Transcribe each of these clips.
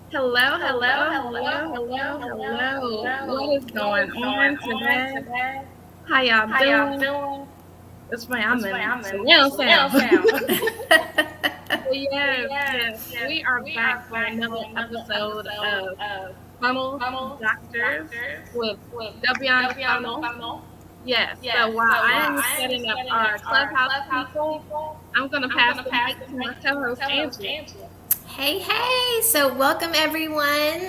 Hello, hello, hello, hello, hello. What is going on today? How y'all doing? That's right, I'm in surround sound. Yes, we are back for another episode of Funnel Doctors with Devion Funnel. Yes, so while I am setting up our clubhouse people, I'm going to pass the mic to my co-host, Angela. Hey. So, welcome everyone,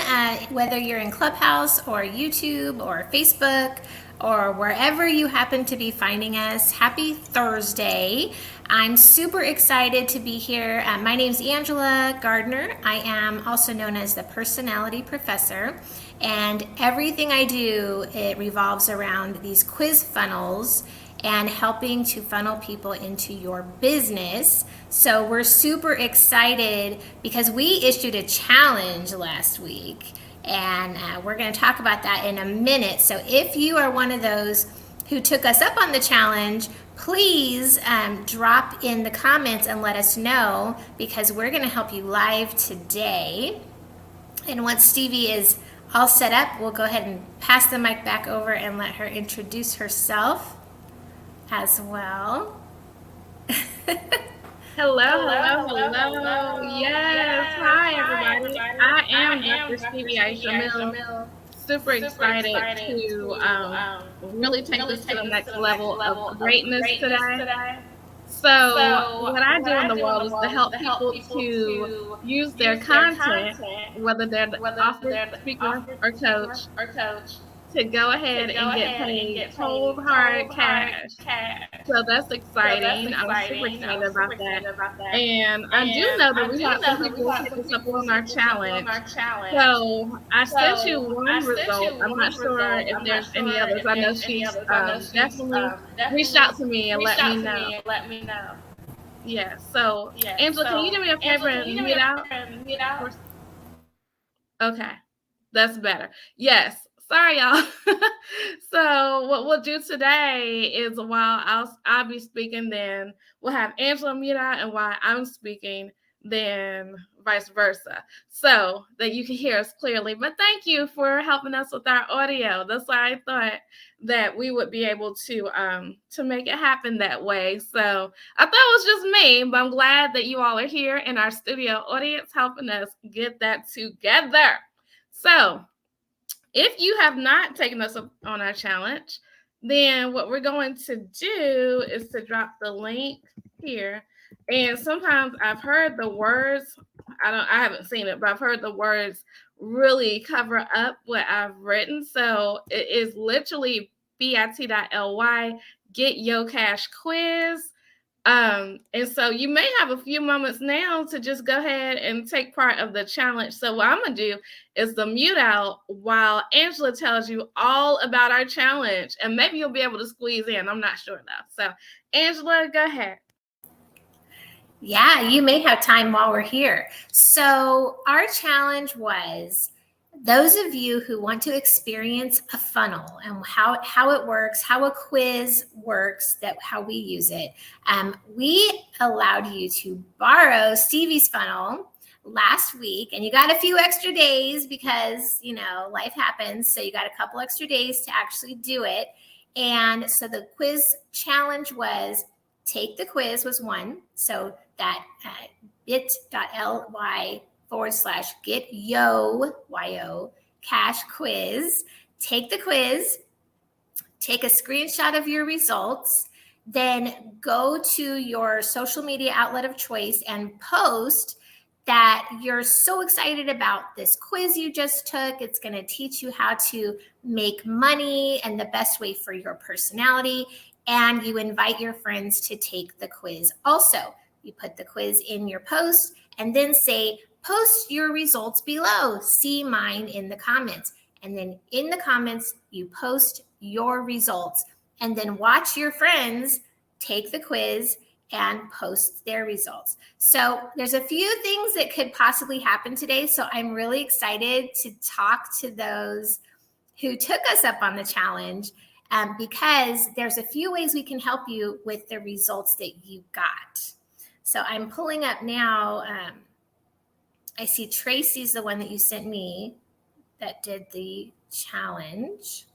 whether you're in Clubhouse or YouTube or Facebook or wherever you happen to be finding us. Happy Thursday. I'm super excited to be here. My name's Angela Gardner. I am also known as the Personality Professor. And everything I do, it revolves around these quiz funnels and helping to funnel people into your business. So we're super excited because we issued a challenge last week, and we're going to talk about that in a minute. So if you are one of those who took us up on the challenge, please drop in the comments and let us know, because we're going to help you live today. And once Stevie is all set up, we'll go ahead and pass the mic back over and let her introduce herself as well. Hello. Yes, hi everybody. I am Dr. Stevie Aisha. Super excited to really take this to the next level of greatness today. So, what I do in the world is to help people to use their content, whether they're the author, speaker, or coach, to go ahead and get paid cold hard cash. So that's exciting. I'm super excited about that. And I do know that we have some people who took us up on our challenge. So I sent you one result. I'm not sure if there's any others. I know she's definitely reached out to me and let me know. Yeah. So Angela, can you do me a favor and mute out? Okay. That's better. Yes. Sorry, y'all. So what we'll do today is while I'll be speaking, then we'll have Angela mute out, and while I'm speaking, then vice versa, so that you can hear us clearly. But thank you for helping us with our audio. That's why I thought that we would be able to make it happen that way. So I thought it was just me, but I'm glad that you all are here in our studio audience helping us get that together. So if you have not taken us up on our challenge, then what we're going to do is to drop the link here. And sometimes I've heard the words, I haven't seen it, but I've heard the words really cover up what I've written. So it is literally bit.ly, get yo cash quiz. And so you may have a few moments now to just go ahead and take part of the challenge. So what I'm gonna do is the mute out while Angela tells you all about our challenge, and maybe you'll be able to squeeze in. I'm not sure though. So Angela, go ahead. Yeah, you may have time while we're here. So our challenge was those of you who want to experience a funnel and how it works, how a quiz works, how we use it. We allowed you to borrow Stevie's funnel last week, and you got a few extra days because, life happens. So you got a couple extra days to actually do it. And so the quiz challenge was take the quiz was one. So that bit.ly /get yo cash quiz. Take the quiz, take a screenshot of your results, then go to your social media outlet of choice and post that you're so excited about this quiz you just took. It's going to teach you how to make money and the best way for your personality. And you invite your friends to take the quiz. Also, you put the quiz in your post and then say, post your results below. See mine in the comments. And then in the comments, you post your results. And then watch your friends take the quiz and post their results. So there's a few things that could possibly happen today. So I'm really excited to talk to those who took us up on the challenge, because there's a few ways we can help you with the results that you got. So I'm pulling up now I see Tracy's the one that you sent me that did the challenge.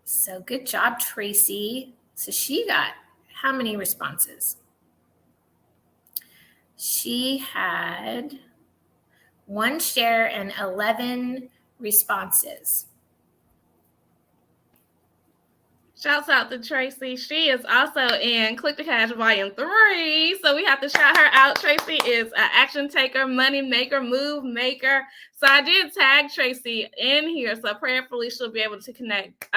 So good job, Tracy. So she got how many responses? She had 1 share and 11 responses. Shouts out to Tracy. She is also in Click to Cash Volume 3. So we have to shout her out. Tracy is an action taker, money maker, move maker. So I did tag Tracy in here. So prayerfully she'll be able to connect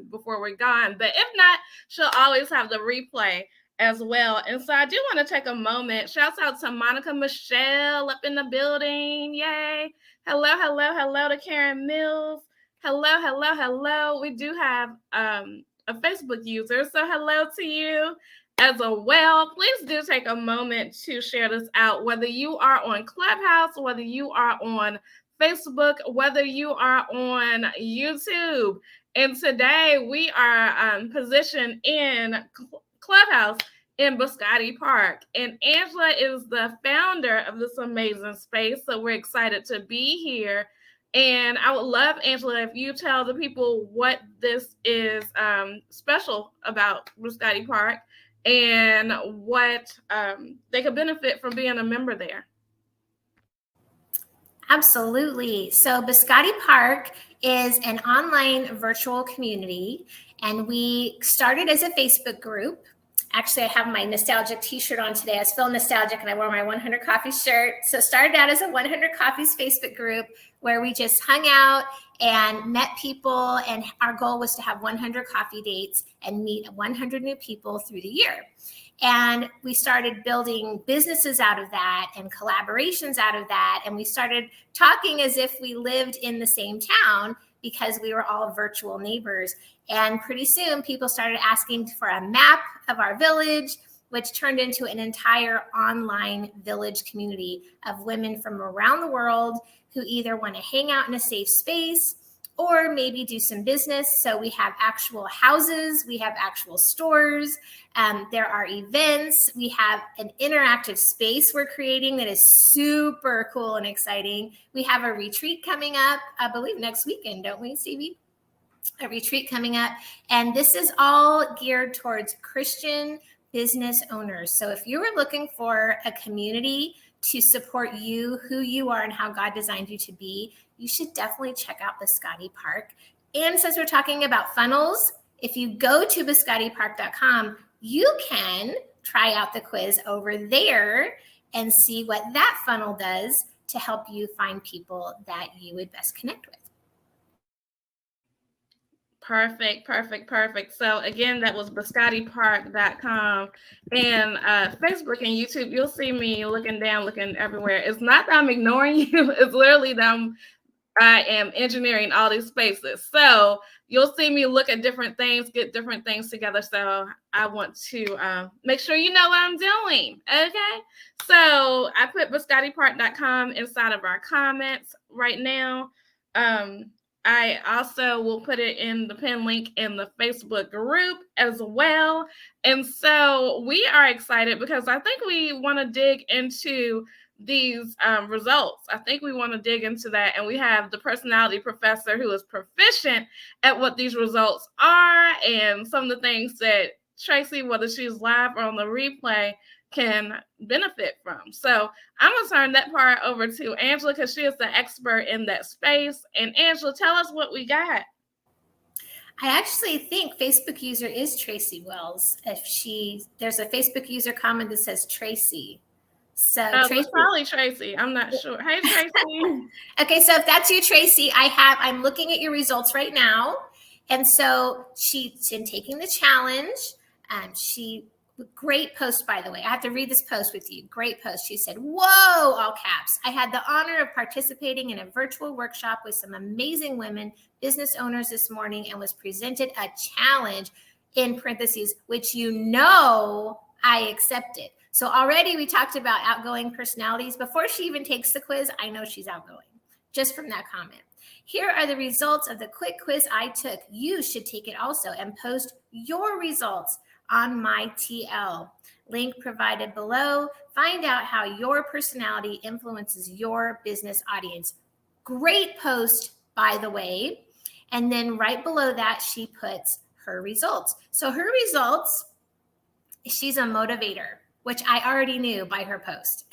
before we're gone. But if not, she'll always have the replay as well. And so I do want to take a moment. Shouts out to Monica Michelle up in the building. Yay. Hello to Karen Mills. Hello. We do have a Facebook user. So hello to you as well. Please do take a moment to share this out, whether you are on Clubhouse, whether you are on Facebook, whether you are on YouTube. And today we are positioned in Clubhouse in Biscotti Park. And Angela is the founder of this amazing space. So we're excited to be here. And I would love, Angela, if you tell the people what this is special about Biscotti Park and what they could benefit from being a member there. Absolutely. So Biscotti Park is an online virtual community, and we started as a Facebook group. Actually, I have my nostalgic t-shirt on today. I was feeling nostalgic and I wore my 100 Coffees shirt. So started out as a 100 Coffees Facebook group where we just hung out and met people. And our goal was to have 100 coffee dates and meet 100 new people through the year. And we started building businesses out of that and collaborations out of that. And we started talking as if we lived in the same town because we were all virtual neighbors. And pretty soon people started asking for a map of our village, which turned into an entire online village community of women from around the world who either want to hang out in a safe space or maybe do some business. So we have actual houses, we have actual stores, there are events, we have an interactive space we're creating that is super cool and exciting. We have a retreat coming up, I believe next weekend, don't we, Stevie? A retreat coming up. And this is all geared towards Christian business owners. So if you were looking for a community to support you, who you are, and how God designed you to be, you should definitely check out Biscotti Park. And since we're talking about funnels, if you go to biscottipark.com, you can try out the quiz over there and see what that funnel does to help you find people that you would best connect with. Perfect. So again, that was biscottipark.com and Facebook and YouTube. You'll see me looking down, looking everywhere. It's not that I'm ignoring you. It's literally that I am engineering all these spaces. So you'll see me look at different things, get different things together. So I want to make sure you know what I'm doing. Okay. So I put biscottipark.com inside of our comments right now. I also will put it in the pin link in the Facebook group as well. And so we are excited because I think we want to dig into these results. I think we want to dig into that. And we have the personality professor who is proficient at what these results are and some of the things that Tracy, whether she's live or on the replay, can benefit from. So I'm going to turn that part over to Angela because she is the expert in that space. And Angela, tell us what we got. I actually think Facebook user is Tracy Wells. There's a Facebook user comment that says Tracy. So Tracy, it's probably Tracy. I'm not sure. Hey, Tracy. Okay, so if that's you, Tracy, I'm looking at your results right now. And so she's been taking the challenge. Great post, by the way. I have to read this post with you. Great post. She said, whoa, all caps. I had the honor of participating in a virtual workshop with some amazing women, business owners this morning, and was presented a challenge in parentheses, which I accepted. So already we talked about outgoing personalities. Before she even takes the quiz, I know she's outgoing, just from that comment. Here are the results of the quick quiz I took. You should take it also and post your results on my TL. link provided below. Find out how your personality influences your business audience. Great post, by the way. And then right below that, she puts her results. So her results, she's a motivator, which I already knew by her post.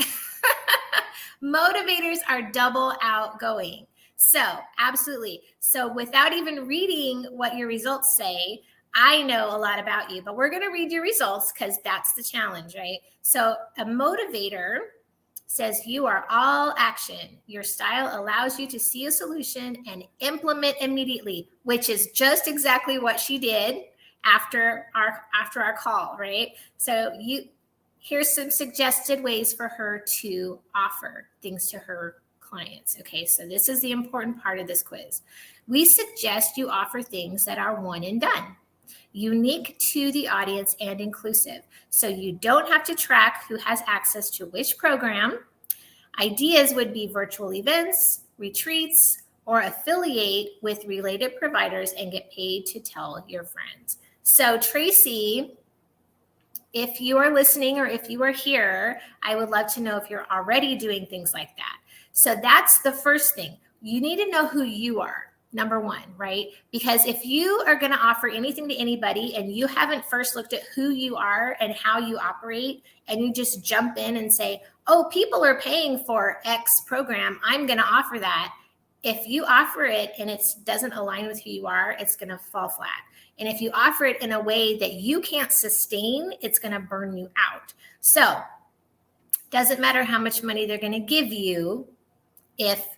Motivators are double outgoing. So absolutely. So without even reading what your results say, I know a lot about you, but we're going to read your results because that's the challenge, right? So a motivator says you are all action. Your style allows you to see a solution and implement immediately, which is just exactly what she did after our call, right? So here's some suggested ways for her to offer things to her clients. Okay, so this is the important part of this quiz. We suggest you offer things that are one and done, unique to the audience and inclusive. So you don't have to track who has access to which program. Ideas would be virtual events, retreats, or affiliate with related providers and get paid to tell your friends. So Tracy, if you are listening or if you are here, I would love to know if you're already doing things like that. So that's the first thing. You need to know who you are, number one, right? Because if you are going to offer anything to anybody and you haven't first looked at who you are and how you operate, and you just jump in and say, oh, people are paying for X program, I'm going to offer that. If you offer it and it doesn't align with who you are, it's going to fall flat. And if you offer it in a way that you can't sustain, it's going to burn you out. So doesn't matter how much money they're going to give you if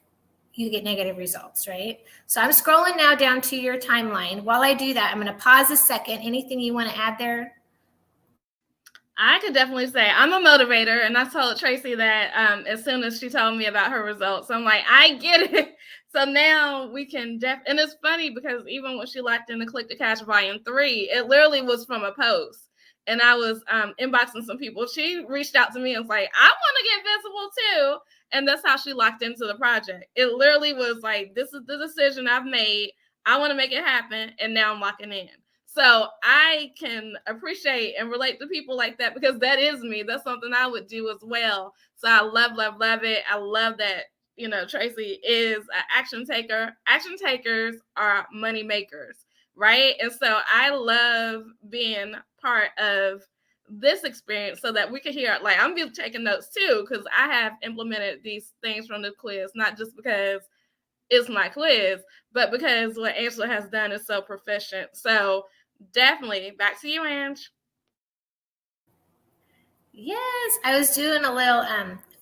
you get negative results, right? So I'm scrolling now down to your timeline. While I do that, I'm going to pause a second. Anything you want to add there? I could definitely say I'm a motivator, and I told Tracy that as soon as she told me about her results. I'm like, I get it. So now we can and it's funny because even when she locked in the Click to Cash Volume 3, it literally was from a post. And I was inboxing some people. She reached out to me and was like, I want to get visible too. And that's how she locked into the project. It literally was like, this is the decision I've made. I want to make it happen. And now I'm locking in. So I can appreciate and relate to people like that because that is me. That's something I would do as well. So I love, love, love it. I love that, Tracy is an action taker. Action takers are money makers, right? And so I love being part of this experience so that we can hear, like, I'm be taking notes too, because I have implemented these things from the quiz, not just because it's my quiz, but because what Angela has done is so proficient. So definitely back to you, Ange. Yes, I was doing a little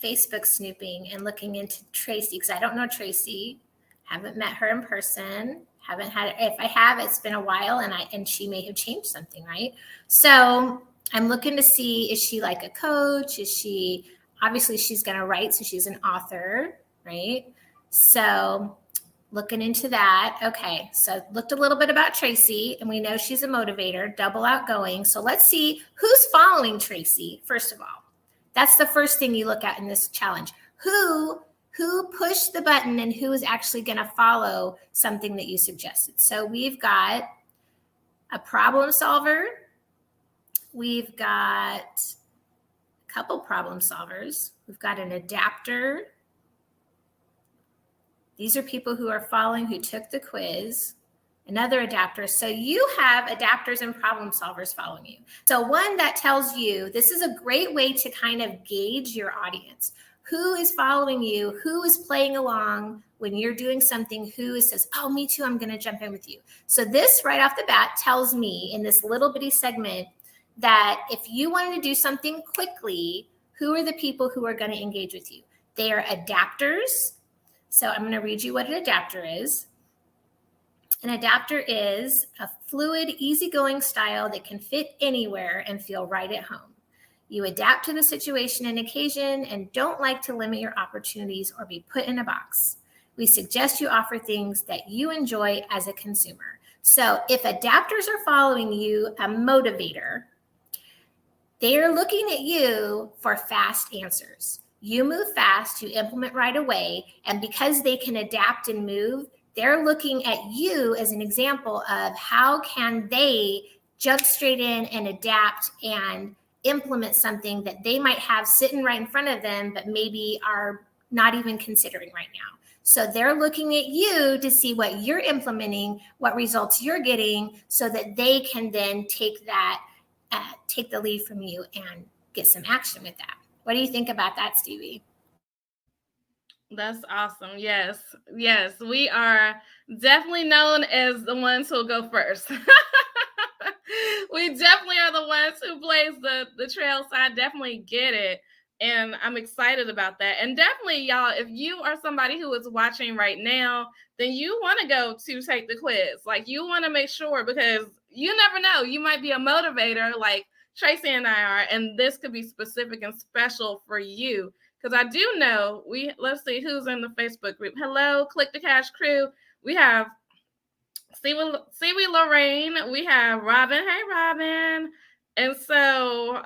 Facebook snooping and looking into Tracy because I don't know Tracy, haven't met her in person, haven't had. If I have, it's been a while, and she may have changed something, right? So I'm looking to see, is she like a coach? Is she, obviously she's going to write, so she's an author, right? So looking into that. Okay, so looked a little bit about Tracy, and we know she's a motivator, double outgoing. So let's see who's following Tracy, first of all. That's the first thing you look at in this challenge. Who pushed the button and who is actually going to follow something that you suggested. So we've got a problem solver. We've got a couple problem solvers. We've got an adapter. These are people who are following, who took the quiz. Another adapter. So you have adapters and problem solvers following you. So one that tells you, this is a great way to kind of gauge your audience. Who is following you? Who is playing along when you're doing something? Who says, oh, me too, I'm going to jump in with you. So this right off the bat tells me in this little bitty segment that if you wanted to do something quickly, who are the people who are going to engage with you? They are adapters. So I'm going to read you what an adapter is. An adapter is a fluid, easygoing style that can fit anywhere and feel right at home. You adapt to the situation and occasion and don't like to limit your opportunities or be put in a box. We suggest you offer things that you enjoy as a consumer. So if adapters are following you, a motivator, they're looking at you for fast answers. You move fast, you implement right away, and because they can adapt and move, they're looking at you as an example of how can they jump straight in and adapt and implement something that they might have sitting right in front of them, but maybe are not even considering right now. So they're looking at you to see what you're implementing, what results you're getting, so that they can then take the lead from you and get some action with that. What do you think about that, Stevie? That's awesome. Yes. Yes. We are definitely known as the ones who'll go first. We definitely are the ones who blaze the trail. So I definitely get it. And I'm excited about that. And definitely, y'all, if you are somebody who is watching right now, then you want to go to take the quiz. Like, you want to make sure, because you never know. You might be a motivator like Tracy and I are, and this could be specific and special for you. Because I do know let's see who's in the Facebook group. Hello, Click the Cash crew. We have Stevie Lorraine. We have Robin. Hey, Robin. And so,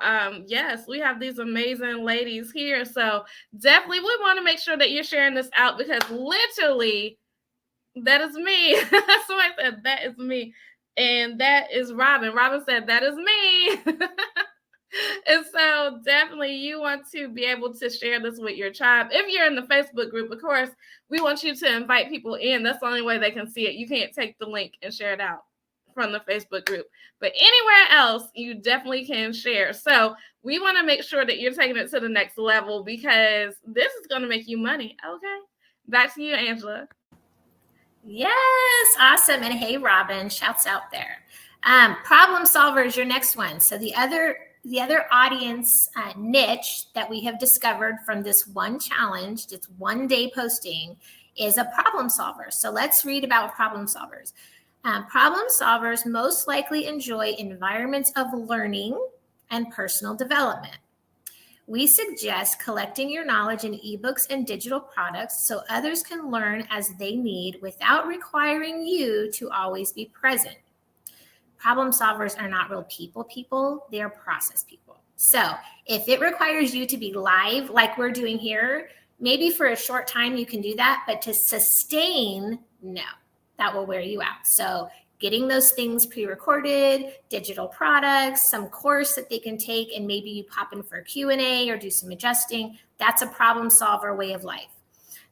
yes, we have these amazing ladies here. So definitely we want to make sure that you're sharing this out, because literally that is me. Somebody said that is me. And that is Robin. Robin said that is me. And so definitely you want to be able to share this with your tribe. If you're in the Facebook group, of course, we want you to invite people in. That's the only way they can see it. You can't take the link and share it out from the Facebook group. But anywhere else, you definitely can share. So we want to make sure that you're taking it to the next level, because this is going to make you money. Okay. Back to you, Angela. Yes, awesome. And hey, Robin, shouts out there. Problem solver is your next one. So the other audience niche that we have discovered from this one challenge, it's 1 day posting, is a problem solver. So let's read about problem solvers. Problem solvers most likely enjoy environments of learning and personal development. We suggest collecting your knowledge in ebooks and digital products so others can learn as they need without requiring you to always be present. Problem solvers are not real people, they're process people. So if it requires you to be live like we're doing here, maybe for a short time you can do that, but to sustain, no, that will wear you out. So getting those things pre-recorded, digital products, some course that they can take, and maybe you pop in for a Q&A or do some adjusting, that's a problem solver way of life.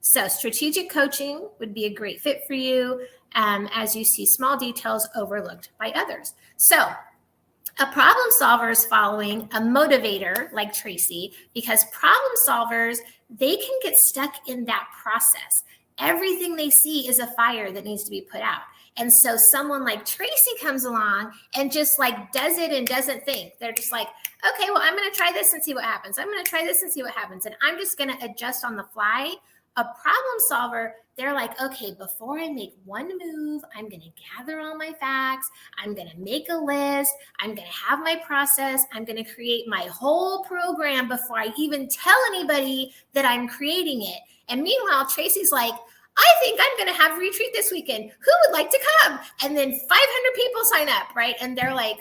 So strategic coaching would be a great fit for you as you see small details overlooked by others. So a problem solver is following a motivator like Tracy, because problem solvers, they can get stuck in that process. Everything they see is a fire that needs to be put out. And so someone like Tracy comes along and just like does it and doesn't think. They're just like, okay, well, I'm going to try this and see what happens. I'm going to try this and see what happens. And I'm just going to adjust on the fly. A problem solver, they're like, okay, before I make one move, I'm going to gather all my facts. I'm going to make a list. I'm going to have my process. I'm going to create my whole program before I even tell anybody that I'm creating it. And meanwhile, Tracy's like, I think I'm going to have a retreat this weekend. Who would like to come? And then 500 people sign up, right? And they're like,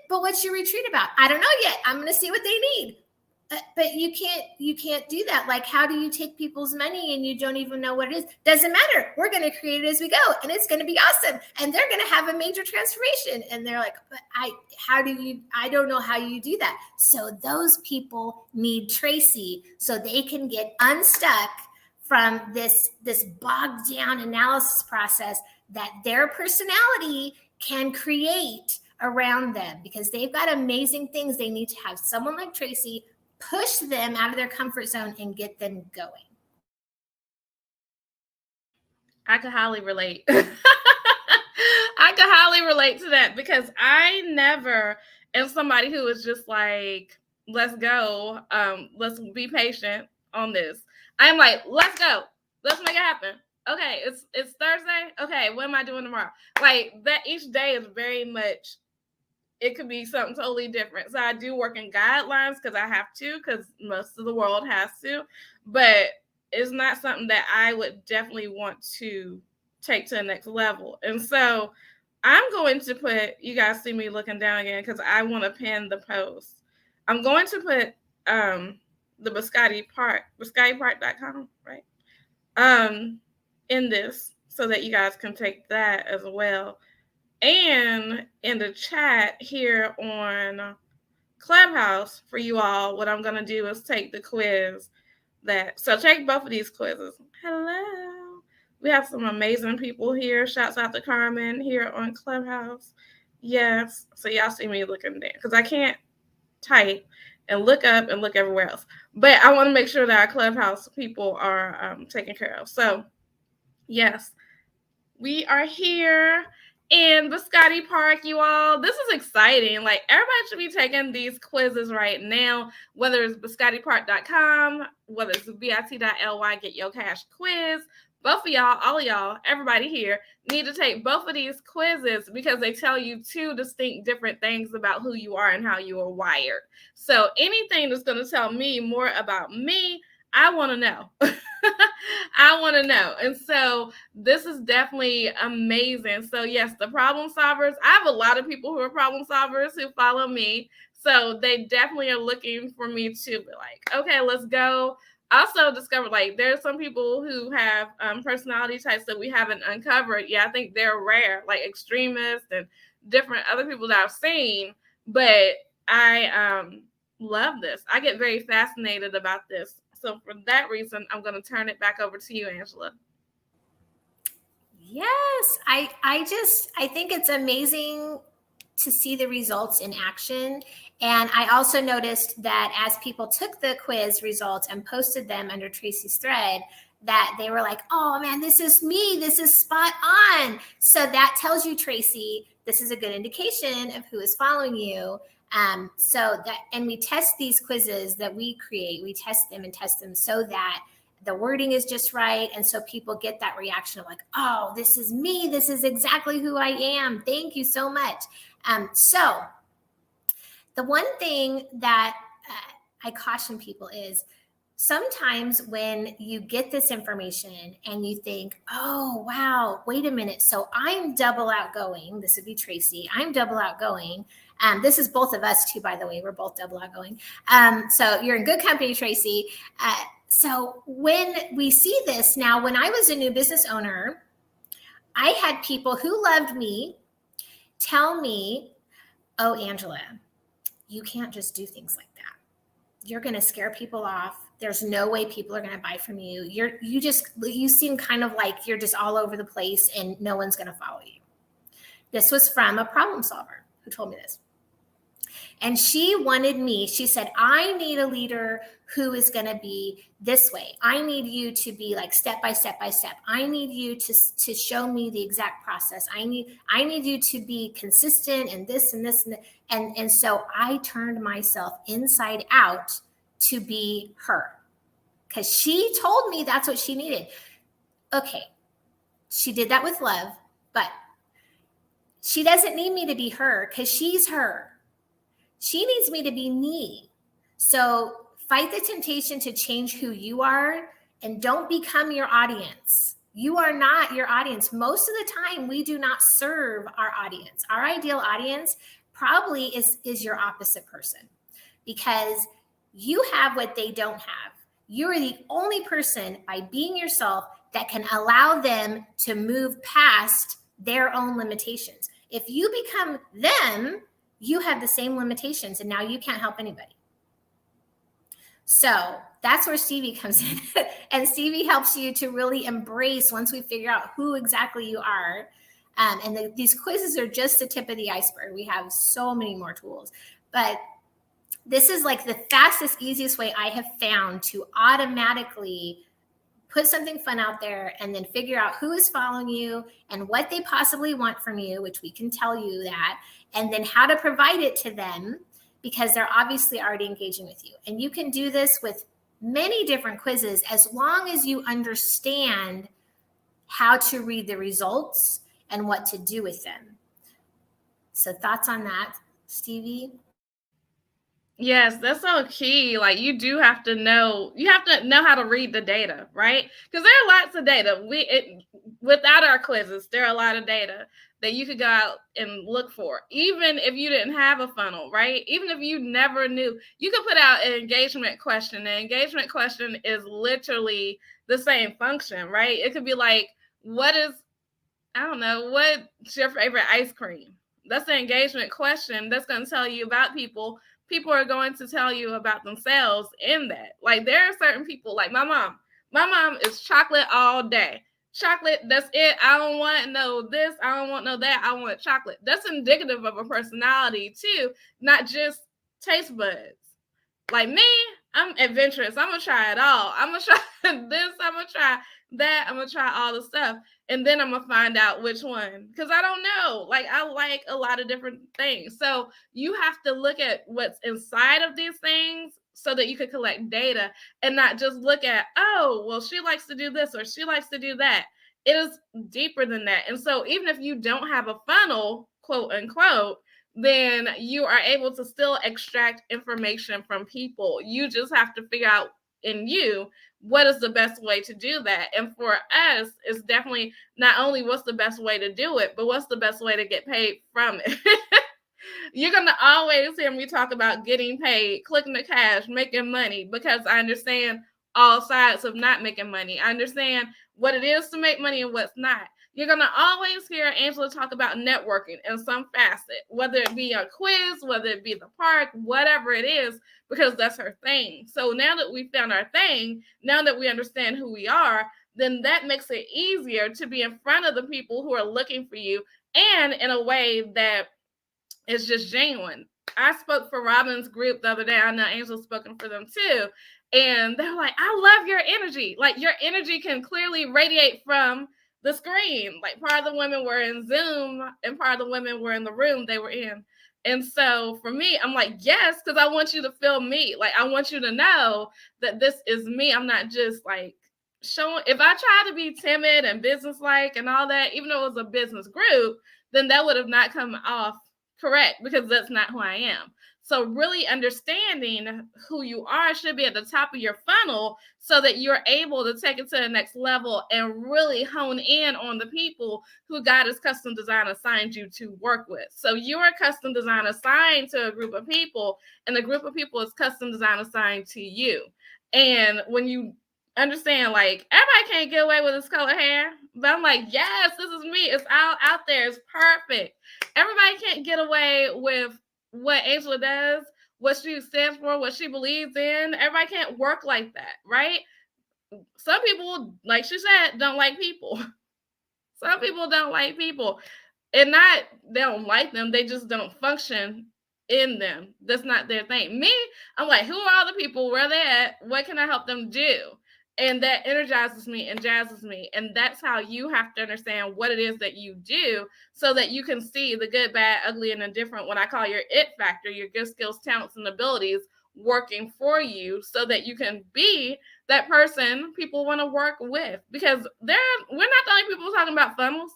but what's your retreat about? I don't know yet. I'm going to see what they need. But you can't do that. Like, how do you take people's money and you don't even know what it is? Doesn't matter. We're going to create it as we go, and it's going to be awesome. And they're going to have a major transformation. And they're like, but I don't know how you do that. So those people need Tracy so they can get unstuck from this bogged down analysis process that their personality can create around them, because they've got amazing things. They need to have someone like Tracy push them out of their comfort zone and get them going. I could highly relate. I could highly relate to that, because I never am somebody who is just like, let's go. Let's be patient on this. I'm like, let's go. Let's make it happen. Okay, it's Thursday. Okay, what am I doing tomorrow? Like, that each day is very much, it could be something totally different. So I do work in guidelines because I have to, because most of the world has to, but it's not something that I would definitely want to take to the next level. And so I'm going to put, you guys see me looking down again because I want to pin the post. I'm going to put the Biscotti Park, biscottipark.com, right? In this, so that you guys can take that as well. And in the chat here on Clubhouse for you all, what I'm going to do is take the quiz so take both of these quizzes. Hello. We have some amazing people here. Shouts out to Carmen here on Clubhouse. Yes. So y'all see me looking there because I can't type and look up and look everywhere else. But I want to make sure that our Clubhouse people are taken care of. So, yes, we are here in Biscotti Park, you all. This is exciting. Like, everybody should be taking these quizzes right now, whether it's biscottipark.com, whether it's bit.ly, get your cash quiz. Both of y'all, all of y'all, everybody here need to take both of these quizzes because they tell you two distinct different things about who you are and how you are wired. So anything that's going to tell me more about me, I want to know. I want to know. And so this is definitely amazing. So yes, the problem solvers, I have a lot of people who are problem solvers who follow me. So they definitely are looking for me to be like, okay, let's go. Also discovered like there's some people who have personality types that we haven't uncovered. Yeah, I think they're rare, like extremists and different other people that I've seen. But I love this. I get very fascinated about this. So for that reason, I'm going to turn it back over to you, Angela. Yes, I think it's amazing to see the results in action. And I also noticed that as people took the quiz results and posted them under Tracy's thread, that they were like, oh man, this is me. This is spot on. So that tells you, Tracy, this is a good indication of who is following you. And we test these quizzes that we create. We test them so that the wording is just right. And so people get that reaction of like, oh, this is me. This is exactly who I am. Thank you so much. So the one thing that I caution people is sometimes when you get this information and you think, oh, wow, wait a minute. So I'm double outgoing. This would be Tracy. I'm double outgoing. This is both of us too, by the way. We're both double outgoing. So you're in good company, Tracy. So when we see this now, when I was a new business owner, I had people who loved me tell me, oh, Angela, you can't just do things like that. You're going to scare people off. There's no way people are going to buy from you. You seem kind of like you're just all over the place and no one's going to follow you. This was from a problem solver who told me this. And she said, I need a leader who is going to be this way. I need you to be like step by step by step. I need you to show me the exact process. I need you to be consistent and this and this. And so I turned myself inside out to be her because she told me that's what she needed. Okay. She did that with love, but she doesn't need me to be her because she's her. She needs me to be me. So fight the temptation to change who you are and don't become your audience. You are not your audience. Most of the time, we do not serve our audience. Our ideal audience probably is your opposite person because you have what they don't have. You are the only person by being yourself that can allow them to move past their own limitations. If you become them, you have the same limitations and now you can't help anybody. So that's where Stevie comes in. And Stevie helps you to really embrace once we figure out who exactly you are. These quizzes are just the tip of the iceberg. We have so many more tools. But this is like the fastest, easiest way I have found to automatically put something fun out there and then figure out who is following you and what they possibly want from you, which we can tell you that, and then how to provide it to them because they're obviously already engaging with you. And you can do this with many different quizzes as long as you understand how to read the results and what to do with them. So thoughts on that, Stevie? Yes, that's so key. Like you have to know how to read the data, right? Because there are lots of data. Without our quizzes, there are a lot of data that you could go out and look for. Even if you didn't have a funnel, right? Even if you never knew, you could put out an engagement question. The engagement question is literally the same function, right? It could be like, what's your favorite ice cream? That's the engagement question. That's going to tell you about people people are going to tell you about themselves in that. Like there are certain people, like my mom. My mom is chocolate all day. Chocolate, that's it. I don't want no this, I don't want no that. I want chocolate. That's indicative of a personality too, not just taste buds. Like me, I'm adventurous. I'm gonna try it all. I'm gonna try this. I'm gonna try that. I'm gonna try all the stuff, and then I'm gonna find out which one. Because I don't know. Like I like a lot of different things. So you have to look at what's inside of these things so that you can collect data and not just look at, oh, well, she likes to do this or she likes to do that. It is deeper than that. And so even if you don't have a funnel, quote unquote, then you are able to still extract information from people. You just have to figure out in you what is the best way to do that. And for us, it's definitely not only what's the best way to do it, but what's the best way to get paid from it. You're going to always hear me talk about getting paid, clicking the cash, making money, because I understand all sides of not making money. I understand what it is to make money and what's not. You're going to always hear Angela talk about networking in some facet, whether it be a quiz, whether it be the park, whatever it is, because that's her thing. So now that we found our thing, now that we understand who we are, then that makes it easier to be in front of the people who are looking for you, and in a way that is just genuine. I spoke for Robin's group the other day. I know Angel's spoken for them too. And they're like, I love your energy. Like your energy can clearly radiate from the screen. Like part of the women were in Zoom and part of the women were in the room they were in. And so for me, I'm like, yes, because I want you to feel me. Like I want you to know that this is me. I'm not just like showing. If I try to be timid and businesslike and all that, even though it was a business group, then that would have not come off correct, because that's not who I am. So really understanding who you are should be at the top of your funnel so that you're able to take it to the next level and really hone in on the people who God has custom design assigned you to work with. So you're a custom design assigned to a group of people, and the group of people is custom design assigned to you. And when you understand, like, everybody can't get away with this color hair, but I'm like, yes, this is me. It's all out there. It's perfect. Everybody can't get away with what Angela does, what she stands for, what she believes in. Everybody can't work like that, right? Some people, like she said, don't like people. Some people don't like people. And not they don't like them, they just don't function in them. That's not their thing. Me, I'm like, who are all the people? Where they at? What can I help them do? And that energizes me and jazzes me. And that's how you have to understand what it is that you do so that you can see the good, bad, ugly, and indifferent, what I call your it factor, your good skills, talents, and abilities working for you so that you can be that person people want to work with. Because we're not the only people talking about funnels.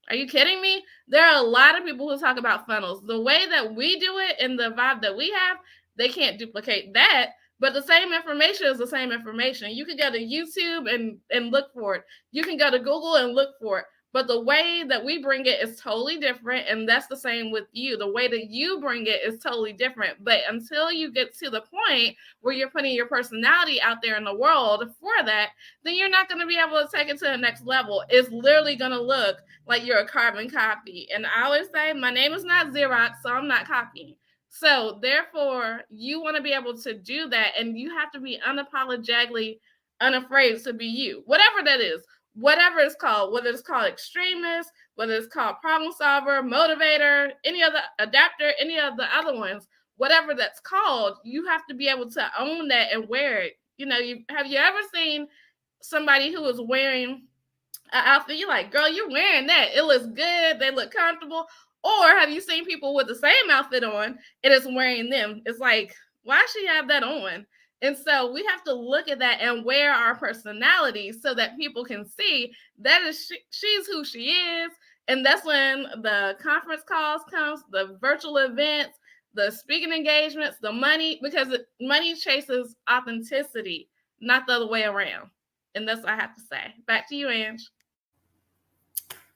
Are you kidding me? There are a lot of people who talk about funnels. The way that we do it and the vibe that we have, they can't duplicate that. But the same information is the same information. You can go to YouTube and look for it. You can go to Google and look for it. But the way that we bring it is totally different. And that's the same with you. The way that you bring it is totally different. But until you get to the point where you're putting your personality out there in the world for that, then you're not going to be able to take it to the next level. It's literally going to look like you're a carbon copy. And I always say, my name is not Xerox, so I'm not copying. So therefore, you want to be able to do that, and you have to be unapologetically unafraid to be you, whatever that is, whatever it's called, whether it's called extremist, whether it's called problem solver, motivator, any other adapter, any of the other ones, whatever that's called, you have to be able to own that and wear it. You know, have you ever seen somebody who is wearing an outfit? You're like, girl, you're wearing that. It looks good. They look comfortable. Or have you seen people with the same outfit on and it's wearing them? It's like, why should she have that on? And so we have to look at that and wear our personality so that people can see that is she's who she is. And that's when the conference calls comes, the virtual events, the speaking engagements, the money, because money chases authenticity, not the other way around. And that's what I have to say. Back to you, Ange.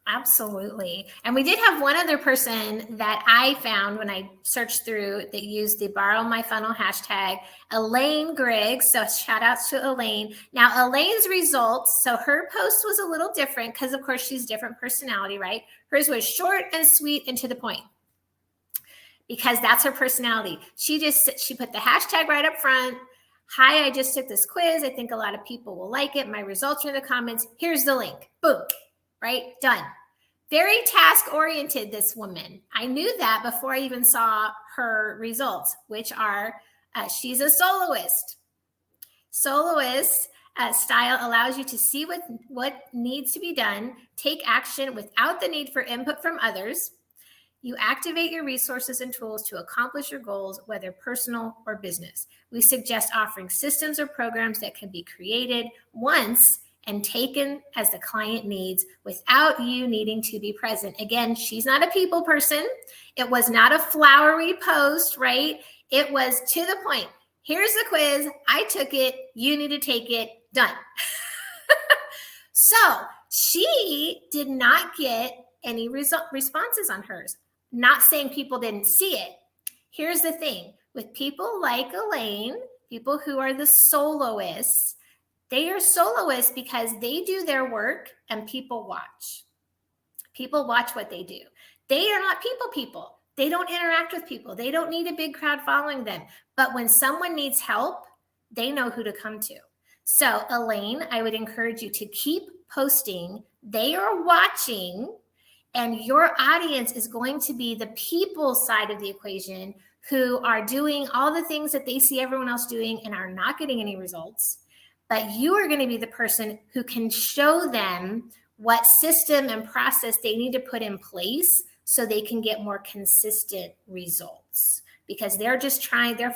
Absolutely. And we did have one other person that I found when I searched through that used the borrow my funnel hashtag, Elaine Griggs. So shout outs to Elaine. Now, Elaine's results, so her post was a little different because of course she's different personality, right? Hers was short and sweet and to the point. because that's her personality. She put the hashtag right up front. Hi, I just took this quiz. I think a lot of people will like it. My results are in the comments. Here's the link. Boom. Right? Done. Very task-oriented, this woman. I knew that before I even saw her results, which are she's a soloist. Soloist style allows you to see what needs to be done, take action without the need for input from others. You activate your resources and tools to accomplish your goals, whether personal or business. We suggest offering systems or programs that can be created once and taken as the client needs without you needing to be present. Again, she's not a people person. It was not a flowery post, right? It was to the point. Here's the quiz. I took it. You need to take it. Done. So she did not get any responses on hers. Not saying people didn't see it. Here's the thing. With people like Elaine, people who are the soloists, they are soloists because they do their work and people watch. People watch what they do. They are not people. They don't interact with people. They don't need a big crowd following them. But when someone needs help, they know who to come to. So Elaine, I would encourage you to keep posting. They are watching, and your audience is going to be the people side of the equation who are doing all the things that they see everyone else doing and are not getting any results. But you are going to be the person who can show them what system and process they need to put in place so they can get more consistent results. Because they're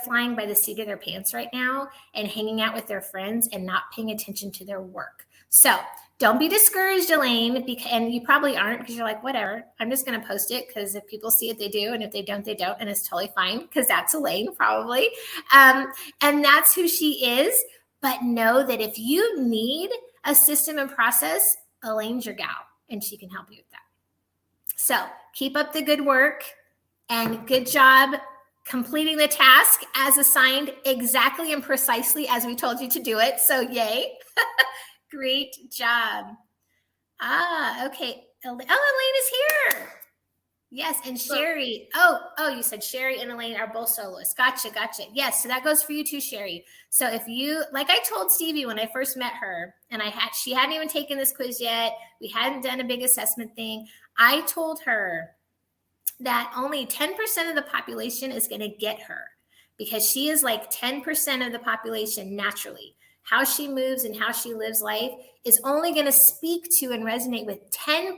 flying by the seat of their pants right now and hanging out with their friends and not paying attention to their work. So don't be discouraged, Elaine, and you probably aren't, because you're like, whatever, I'm just going to post it, because if people see it, they do. And if they don't, they don't. And it's totally fine, because that's Elaine probably. And that's who she is. But know that if you need a system and process, Elaine's your gal, and she can help you with that. So keep up the good work, and good job completing the task as assigned, exactly and precisely as we told you to do it. So yay. Great job. Okay. Oh, Elaine is here. Yes, and Sherry. Oh, you said Sherry and Elaine are both soloists. Gotcha. Yes, so that goes for you too, Sherry. So if you, like I told Stevie when I first met her, and she hadn't even taken this quiz yet, we hadn't done a big assessment thing. I told her that only 10% of the population is going to get her, because she is like 10% of the population naturally. How she moves and how she lives life is only going to speak to and resonate with 10%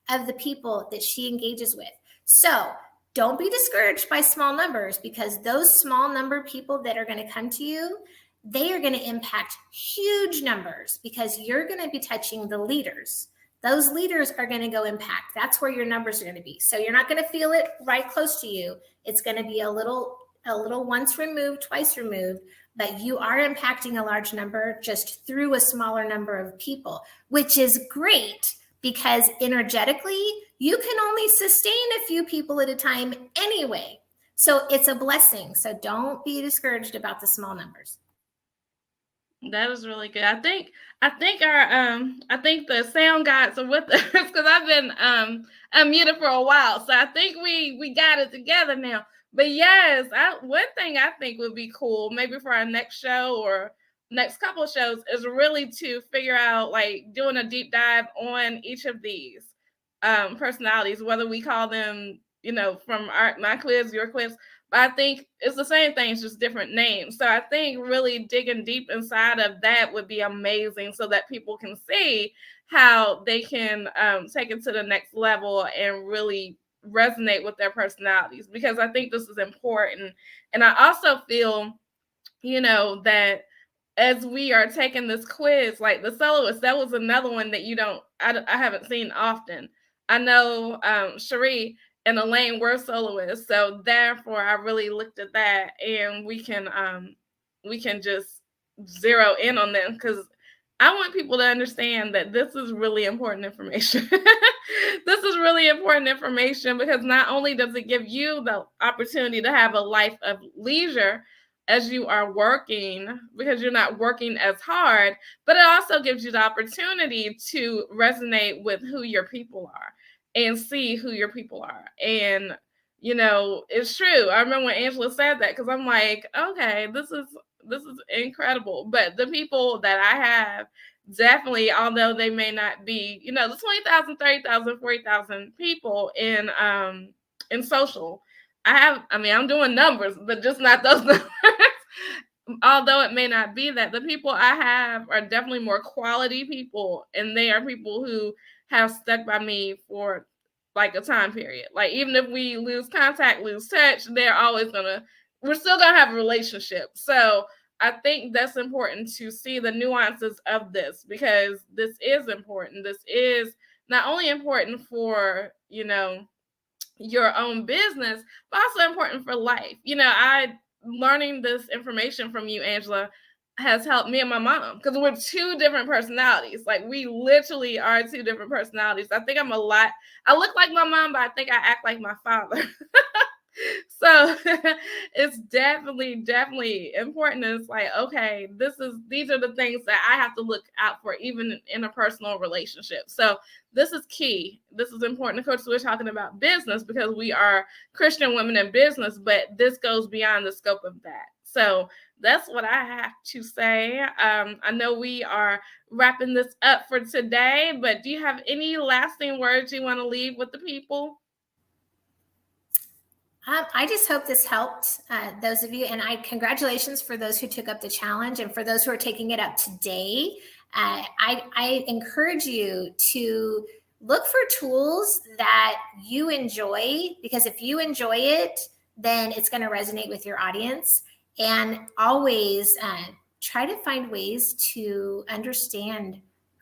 of the people that she engages with. So don't be discouraged by small numbers, because those small number of people that are going to come to you, they are going to impact huge numbers, because you're going to be touching the leaders. Those leaders are going to go impact. That's where your numbers are going to be. So you're not going to feel it right close to you. It's going to be a little once removed, twice removed, but you are impacting a large number just through a smaller number of people, which is great, because energetically, you can only sustain a few people at a time anyway. So it's a blessing. So don't be discouraged about the small numbers. That was really good. I think the sound gods are with us, because I've been unmuted for a while. So I think we got it together now. But yes, one thing I think would be cool, maybe for our next show or next couple of shows, is really to figure out, like, doing a deep dive on each of these personalities, whether we call them, from my quiz, your quiz. But I think it's the same thing, it's just different names. So I think really digging deep inside of that would be amazing, so that people can see how they can take it to the next level and really resonate with their personalities, because I think this is important. And I also feel, that as we are taking this quiz, like the soloist, that was another one that I haven't seen often. I know Cherie and Elaine were soloists, so therefore I really looked at that, and we can just zero in on them, because I want people to understand that this is really important information. This is really important information, because not only does it give you the opportunity to have a life of leisure as you are working, because you're not working as hard, but it also gives you the opportunity to resonate with who your people are and see who your people are. And it's true. I remember when Angela said that, because I'm like, okay, this is incredible. But the people that I have, definitely, although they may not be, the 20,000, 30,000, 40,000 people in social. I'm doing numbers, but just not those numbers. Although it may not be that, the people I have are definitely more quality people, and they are people who have stuck by me for like a time period. Like, even if we lose contact, lose touch, we're still gonna have a relationship. So I think that's important to see the nuances of this, because this is important. This is not only important for, your own business, but also important for life. I learning this information from you, Angela, has helped me and my mom, because we're two different personalities. Like, we literally are two different personalities. I think I look like my mom, but I think I act like my father. So it's definitely important. It's like, okay, these are the things that I have to look out for, even in a personal relationship. So this is key. This is important. Of course, we're talking about business because we are Christian women in business, but this goes beyond the scope of that. So that's what I have to say. I know we are wrapping this up for today, but do you have any lasting words you want to leave with the people? I just hope this helped those of you, and congratulations for those who took up the challenge, and for those who are taking it up today. I encourage you to look for tools that you enjoy, because if you enjoy it, then it's going to resonate with your audience. And always try to find ways to understand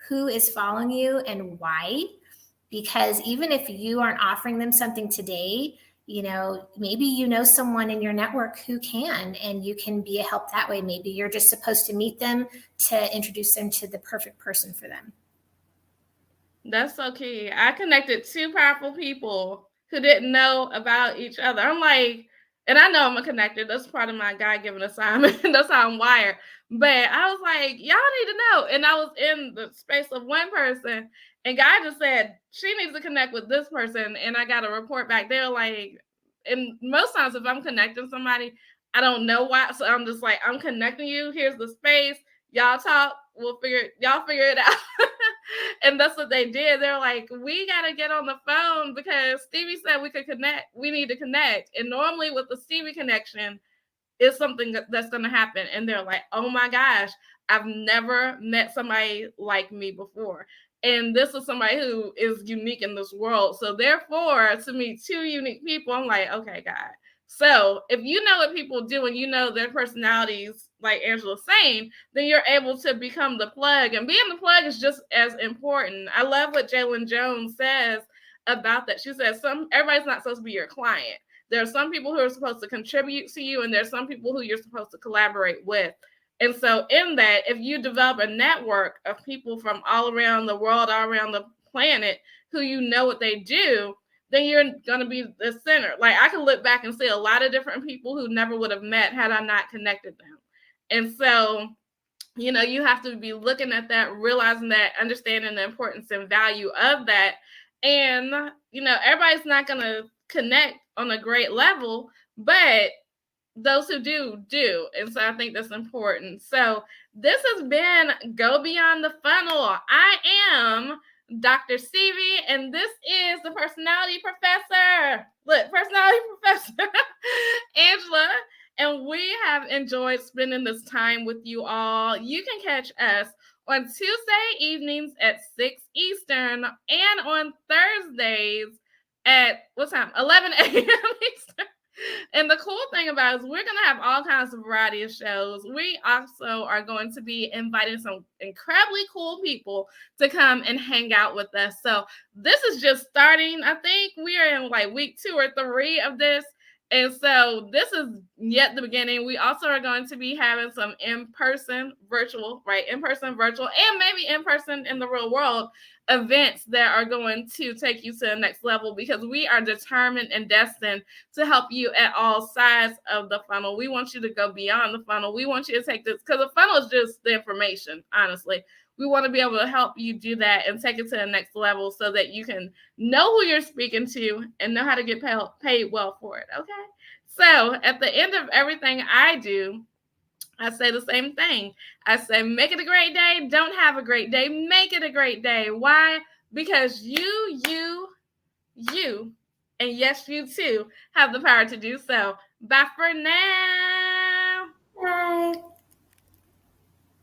who is following you and why, because even if you aren't offering them something today, maybe someone in your network who can, and you can be a help that way. Maybe you're just supposed to meet them to introduce them to the perfect person for them. That's so key. I connected two powerful people who didn't know about each other. I'm like, and I know I'm a connector. That's part of my God-given assignment. That's how I'm wired. But I was like, y'all need to know. And I was in the space of one person, and God just said, she needs to connect with this person. And I got a report back. They're like, and most times if I'm connecting somebody, I don't know why. So I'm just like, I'm connecting you. Here's the space. Y'all talk. Y'all figure it out. And that's what they did. They're like, we got to get on the phone because Stevie said we could connect. We need to connect. And normally with the Stevie connection, it's something that's going to happen. And they're like, oh my gosh, I've never met somebody like me before. And this is somebody who is unique in this world. So therefore, to meet two unique people, I'm like, okay, God. So if you know what people do and you know their personalities, like Angela's saying, then you're able to become the plug. And being the plug is just as important. I love what Jalen Jones says about that. She says everybody's not supposed to be your client. There are some people who are supposed to contribute to you, and there's some people who you're supposed to collaborate with. And so in that, if you develop a network of people from all around the world, all around the planet, who you know what they do, then you're going to be the center. Like, I can look back and see a lot of different people who never would have met had I not connected them. And so, you have to be looking at that, realizing that, understanding the importance and value of that. And, everybody's not going to connect on a great level, but those who do. And so I think that's important. So this has been Go Beyond the Funnel. I am Dr. Stevie, and this is the personality professor. Look, personality professor, Angela. And we have enjoyed spending this time with you all. You can catch us on Tuesday evenings at 6 Eastern and on Thursdays at what time? 11 a.m. Eastern. And the cool thing about it is we're going to have all kinds of variety of shows. We also are going to be inviting some incredibly cool people to come and hang out with us. So this is just starting. I think we are in like week 2 or 3 of this. And so this is yet the beginning. We also are going to be having some in-person, virtual, and maybe in-person in the real world events that are going to take you to the next level, because we are determined and destined to help you at all sides of the funnel. We want you to go beyond the funnel. We want you to take this, because the funnel is just the information, honestly. We want to be able to help you do that and take it to the next level so that you can know who you're speaking to and know how to get paid well for it. Okay. So at the end of everything I do, I say the same thing. I say, make it a great day. Don't have a great day. Make it a great day. Why? Because you, and yes, you too, have the power to do so. Bye for now.